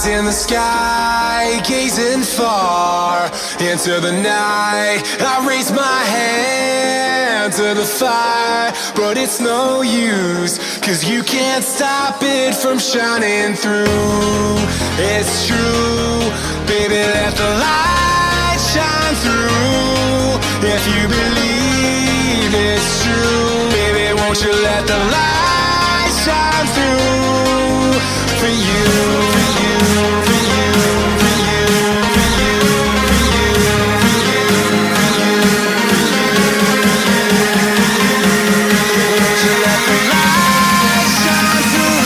In the sky, gazing far into the night, I raise my hand to the fire, but it's no use, 'cause you can't stop it from shining through. It's true, baby, let the light shine through. If you believe it's true, baby, won't you let the light shine through for you, for you, for you, for you, for you, for you, for you, won't you let the light shine through?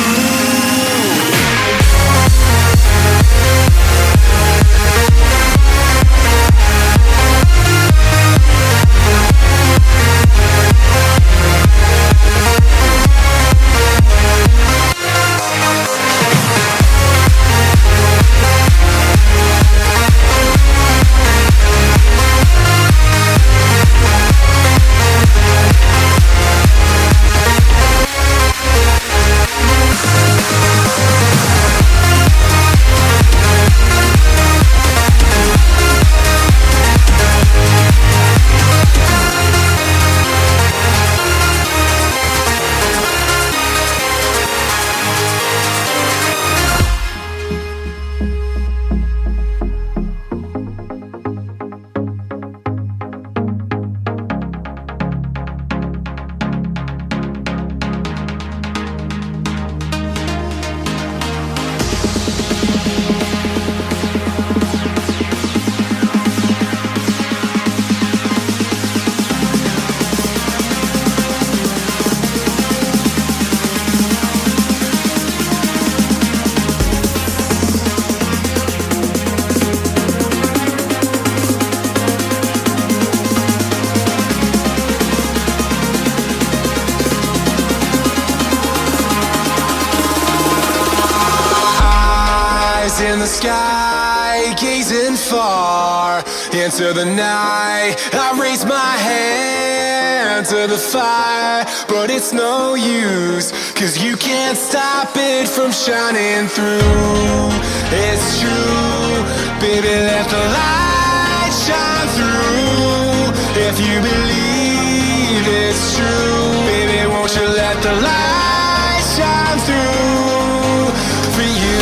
In the sky, gazing far into the night, I raise my hand to the fire, but it's no use, 'cause you can't stop it from shining through. It's true, baby, let the light shine through. If you believe it's true, baby, won't you let the light shine through for you,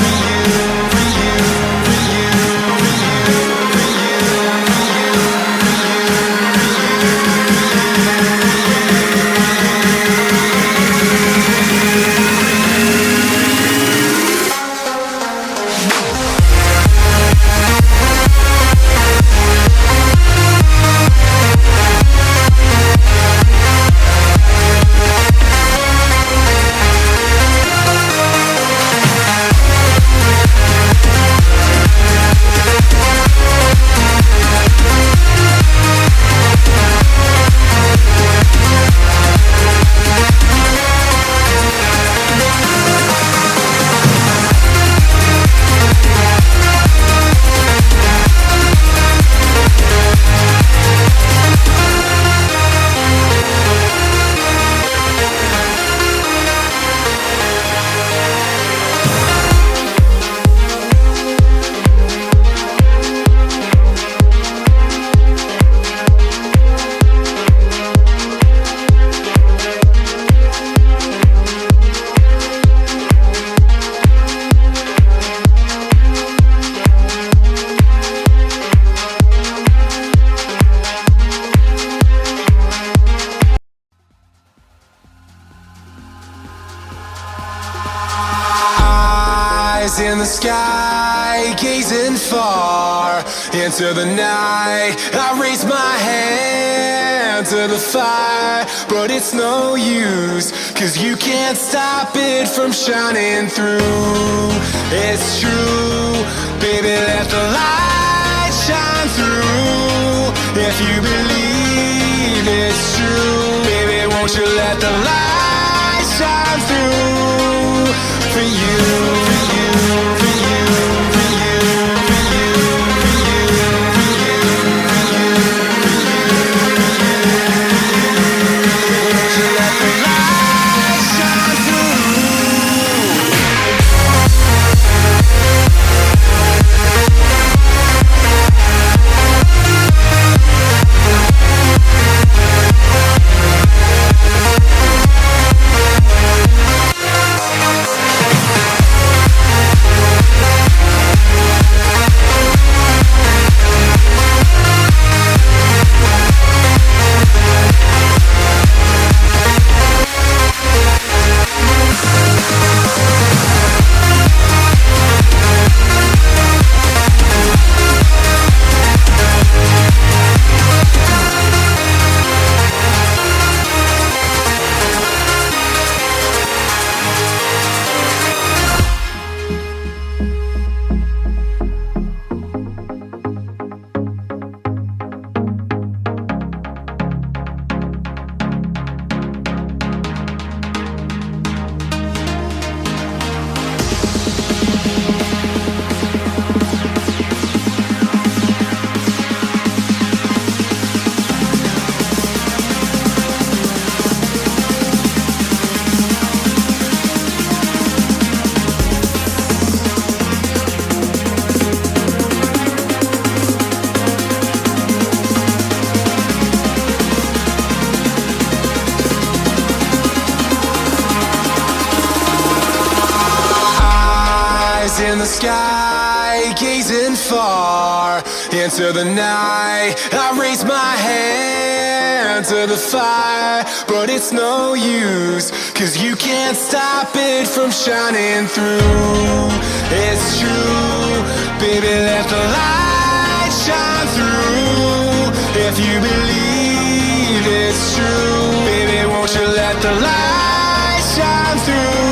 for you, for you, for you, for you, for you, for you, in the sky, gazing far into the night, I raise my hand to the fire, but it's no use, 'cause you can't stop it from shining through. It's true, baby, let the light shine through. If you believe it's true, baby, won't you let the light shine through for you, for you, for you, for you, for you, for you, for you, for you, won't you let the light shine through? the sky, gazing far into the night. I raise my hand to the fire, but it's no use, 'cause you can't stop it from shining through. It's true, baby, let the light shine through. If you believe it's true, baby, won't you let the light shine through?